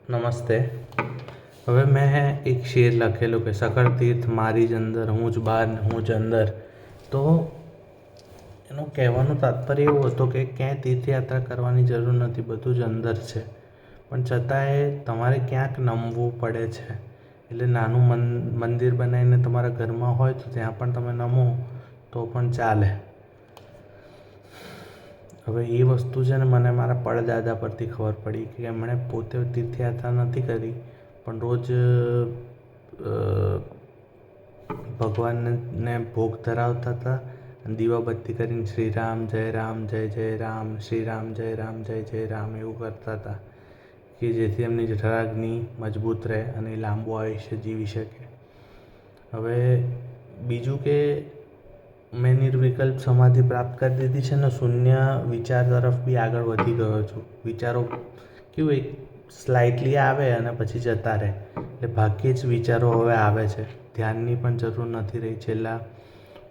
નમસ્તે. હવે મેં એક શેર લખેલો કે સકળ તીર્થ મારી જ અંદર, હું જ બહાર ને હું જ અંદર. તો એનું કહેવાનું તાત્પર્ય એવું હતું કે ક્યાંય તીર્થયાત્રા કરવાની જરૂર નથી, બધું જ અંદર છે. પણ છતાંય તમારે ક્યાંક નમવું પડે છે. એટલે નાનું મંદિર બનાવીને તમારા ઘરમાં હોય તો ત્યાં પણ તમે નમો તો પણ ચાલે. હવે એ વસ્તુ છે ને મને મારા પડદાદા પરથી ખબર પડી કે એમણે પોતે તીર્થયાત્રા નથી કરી, પણ રોજ ભગવાનને ભોગ ધરાવતા હતા અને દીવાબત્તી કરીને શ્રી રામ જય રામ જય જય રામ, શ્રી રામ જય રામ જય જય રામ એવું કરતા હતા કે જેથી એમની જઠરાગ્નિ મજબૂત રહે અને લાંબુ આયુષ્ય જીવી શકે. હવે બીજું કે મેં નિર્વિકલ્પ સમાધિ પ્રાપ્ત કરી દીધી છે ને શૂન્ય વિચાર તરફ બી આગળ વધી ગયો છું. વિચારો કેવું એક સ્લાઇટલી આવે અને પછી જતા રહે, એટલે ભાગ્યે જ વિચારો હવે આવે છે. ધ્યાનની પણ જરૂર નથી રહી.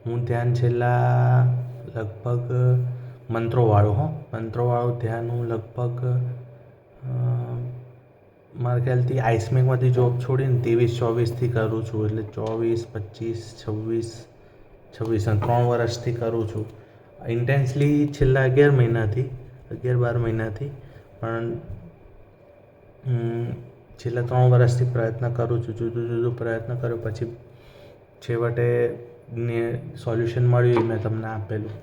હું ધ્યાન લગભગ મંત્રોવાળું ધ્યાન હું લગભગ મારા ખ્યાલથી આઈસમેકમાંથી જોબ છોડીને 23-24થી કરું છું. એટલે 24-25-26 અને 3 વર્ષથી કરું છું ઇન્ટેન્સલી. છેલ્લા 11-12 મહિનાથી પણ છેલ્લા 3 વર્ષથી પ્રયત્ન કરું છું. જુદું પ્રયત્ન કર્યો પછી છેવટે સોલ્યુશન મળ્યું. મેં તમને આપેલું.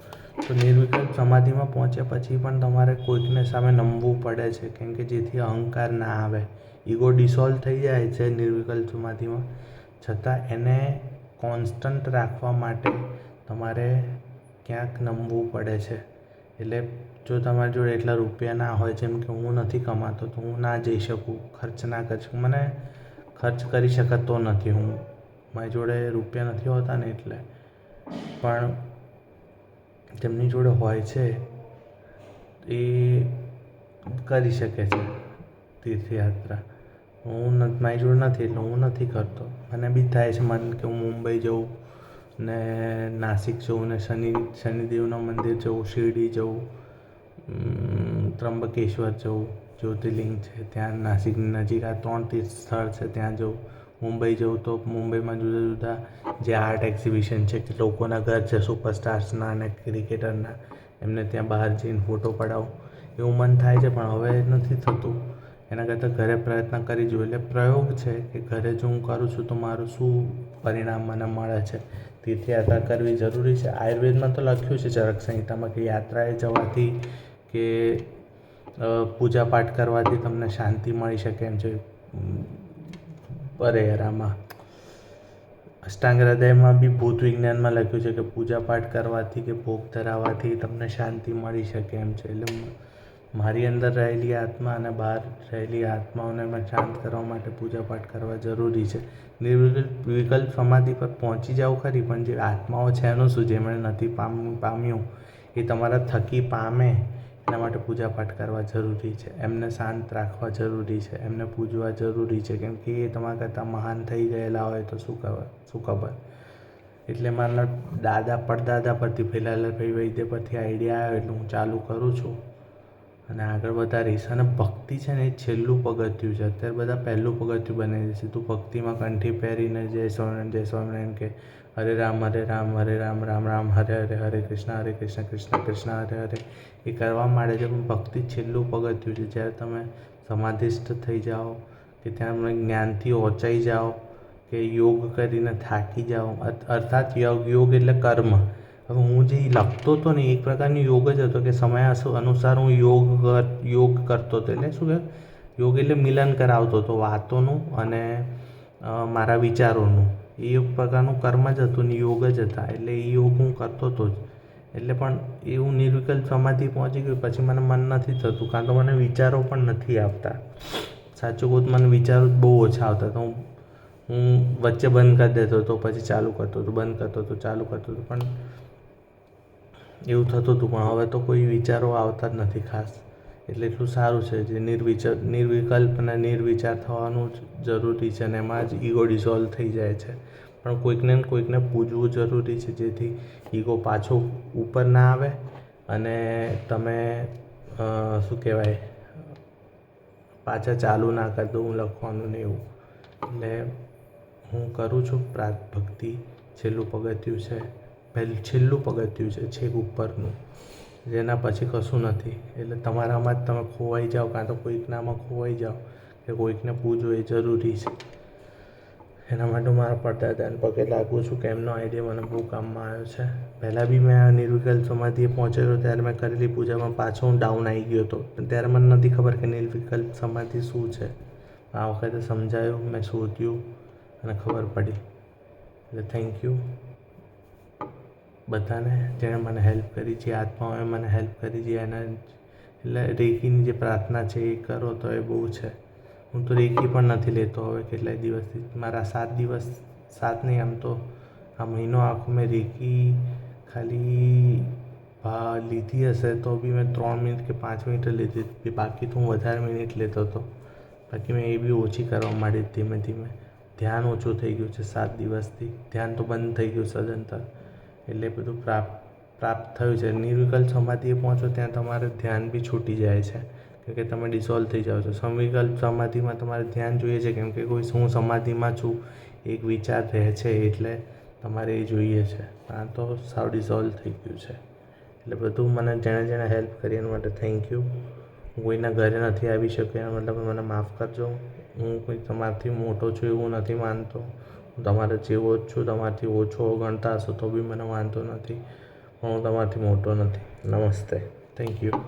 તો નિર્વિકલ્પ સમાધિમાં પહોંચ્યા પછી પણ તમારે કોઈકને સામે નમવું પડે છે, કેમ કે જેથી અહંકાર ના આવે. ઈગો ડિસોલ્વ થઈ જાય છે નિર્વિકલ્પ સમાધિમાં, છતાં એને કોન્સ્ટન્ટ રાખવા માટે તમારે ક્યાંક નમવું પડે છે. એટલે જો તમારી જોડે એટલા રૂપિયા ના હોય, જેમ કે હું નથી કમાતો તો હું ના જઈ શકું, ખર્ચ ના કરી શકું. મને ખર્ચ કરી શકતો નથી, મારી જોડે રૂપિયા નથી હોતા ને એટલે. પણ જેમની જોડે હોય છે એ કરી શકે છે તીર્થયાત્રા. મારી જોડે નથી એટલે હું નથી કરતો. મને બી થાય છે મન કે હું મુંબઈ જઉં ને નાસિક જઉં ને શનિદેવના મંદિર જઉં, શિરડી જઉં, ત્રંબકેશ્વર જઉં, જ્યોતિર્લિંગ છે ત્યાં નાસિકની નજીક આ 3 તીર્થ સ્થળ છે ત્યાં જઉં. મુંબઈ જઉં તો મુંબઈમાં જુદા જુદા જે આર્ટ એક્ઝિબિશન છે કે લોકોના ઘર છે સુપરસ્ટાર્સના અને ક્રિકેટરના, એમને ત્યાં બહાર જઈને ફોટો પડાવું એવું મન થાય છે. પણ હવે નથી થતું. એના કરતાં ઘરે પ્રયત્ન કરી જોઉં. એટલે પ્રયોગ છે કે ઘરે જો હું કરું છું તો મારું શું પરિણામ મને મળે છે. તીર્થયાત્રા કરવી જરૂરી છે. આયુર્વેદમાં તો લખ્યું છે ચરક સંહિતામાં કે યાત્રાએ જવાથી કે પૂજાપાઠ કરવાથી તમને શાંતિ મળી શકે એમ છે. આમાં અષ્ટાંગ હૃદયમાં બી ભૂત વિજ્ઞાનમાં લખ્યું છે કે પૂજાપાઠ કરવાથી કે ભોગ ધરાવવાથી તમને શાંતિ મળી શકે એમ છે. એટલે મારી અંદર રહેલી આત્મા અને બહાર રહેલી આત્માઓને મેં શાંત કરવા માટે પૂજાપાઠ કરવા જરૂરી છે. નિર્વિકલ્પ સમાધિ પર પહોંચી જાવ ખરી, પણ જે આત્માઓ છે એનું શું? જેમણે નથી પામ્યું એ તમારા થકી પામે એના માટે પૂજાપાઠ કરવા જરૂરી છે. એમને શાંત રાખવા જરૂરી છે, એમને પૂજવા જરૂરી છે, કેમ કે એ તમારા કરતાં મહાન થઈ ગયેલા હોય તો શું ખબર. એટલે મારા પડદાદા પરથી ભીલાલાલભાઈ વૈદ્ય પરથી આઈડિયા આવ્યો એટલે હું ચાલુ કરું છું અને આગળ વધારીશ. અને ભક્તિ છે ને એ છેલ્લું પગથિયું છે. અત્યારે બધા પહેલું પગથિયું બનાવી દે છે. તું ભક્તિમાં કંઠી પહેરીને જય સ્વામિનારાયણ કે હરે રામ હરે રામ રામ રામ હરે હરે, હરે કૃષ્ણ કૃષ્ણ કૃષ્ણ હરે હરે એ કરવા માંડે છે. પણ ભક્તિ છેલ્લું પગથિયું છે. જ્યારે તમે સમાધિસ્થ થઈ જાઓ કે ત્યાં તમે જ્ઞાનથી ઓચાઈ જાઓ કે યોગ કરીને થાકી જાઓ, અર્થાત યોગ એટલે કર્મ. હવે હું જે લખતો હતો ને એક પ્રકારની યોગ જ હતો કે સમય અનુસાર હું યોગ કરતો હતો. એટલે શું કે યોગ એટલે મિલન કરાવતો હતો વાતોનું અને મારા વિચારોનું. એ એક પ્રકારનું કર્મ જ હતું ને યોગ જ હતા. એટલે એ યોગ હું કરતો હતો જ. એટલે પણ એ હું નિર્વિકલ્પ સમાધિ પહોંચી ગયો પછી મને મન નથી થતું, કારણ તો મને વિચારો પણ નથી આવતા. સાચું કહું તો મને વિચારો જ બહુ ઓછા આવતા. તો હું વચ્ચે બંધ કરી દેતો હતો, પછી ચાલુ કરતો હતો, બંધ કરતો હતો, ચાલુ કરતો હતો. પણ એવું થતું હતું. પણ હવે તો કોઈ વિચારો આવતા જ નથી ખાસ. એટલે એટલું સારું છે. જે નિર્વિકલ્પ અને નિર્વિચાર થવાનું જ જરૂરી છે અને એમાં જ ઈગો ડિઝોલ્વ થઈ જાય છે. પણ કોઈકને પૂજવું જરૂરી છે, જેથી ઈગો પાછો ઉપર ના આવે અને તમે શું કહેવાય પાછા ચાલુ ના કરી દઉં લખવાનું ને એવું. એટલે હું કરું છું ભક્તિ. છેલ્લું પગથિયું છે, છેલ્લું પગથિયું છે છેક ઉપરનું, જેના પછી કશું નથી. એટલે તમારામાં જ તમે ખોવાઈ જાઓ, કાં તો કોઈકનામાં ખોવાઈ જાઓ કે કોઈકને પૂછો એ જરૂરી છે. એના માટે મારા પરદાદાને પગે લાગું છું કે એમનો આઈડિયા મને બહુ કામમાં આવ્યો છે. પહેલાં બી મેં નિર્વિકલ્પ સમાધિએ પહોંચેલો ત્યારે મેં કરેલી પૂજામાં પાછો હું ડાઉન આવી ગયો હતો, પણ ત્યારે મને નથી ખબર કે નિર્વિકલ્પ સમાધિ શું છે. આ વખતે સમજાયું, મેં શોધ્યું અને ખબર પડી. એટલે થેન્ક યુ બધાને જેણે મને હેલ્પ કરી, જે આત્માઓએ મને હેલ્પ કરી, જે એના એટલે રેકીની જે પ્રાર્થના છે એ કરો તો એ બહુ છે. હું તો રેકી પણ નથી લેતો હવે કેટલાય દિવસથી. મારા 7 દિવસ, 7 નહીં આમ તો આ મહિનો આખો મેં રેકી ખાલી લીધી હશે તો બી મેં 3 મિનિટ કે 5 મિનિટ લીધી, બાકી તો હું વધારે મિનિટ લેતો હતો. બાકી મેં એ બી ઓછી કરવા માંડી ધીમે ધીમે. ધ્યાન ઓછું થઈ ગયું છે 7 દિવસથી, ધ્યાન તો બંધ થઈ ગયું સદંતર. એટલે બધું પ્રાપ્ત થયું છે. નિર્વિકલ્પ સમાધિએ પહોંચો ત્યાં તમારે ધ્યાન બી છૂટી જાય છે, કે તમે ડિસોલ્વ થઈ જાઓ છો. સંવિકલ્પ સમાધિમાં તમારે ધ્યાન જોઈએ છે, કેમ કે હું સમાધિમાં છું, એક વિચાર રહે છે એટલે તમારે એ જોઈએ છે. આ તો સાવ ડિસોલ્વ થઈ ગયું છે. એટલે બધું મને જેણે હેલ્પ કરી એના માટે થેન્ક યુ. હું કોઈના ઘરે નથી આવી શક્યો એના મતલબ મને માફ કરજો. હું કોઈ તમારાથી મોટો છું એવું નથી માનતો. હું તમારા જેવો જ છું. તમારાથી ઓછો ગણતા હશો તો બી મને વાંધો નથી, પણ હું તમારાથી મોટો નથી. નમસ્તે, થેન્ક યુ.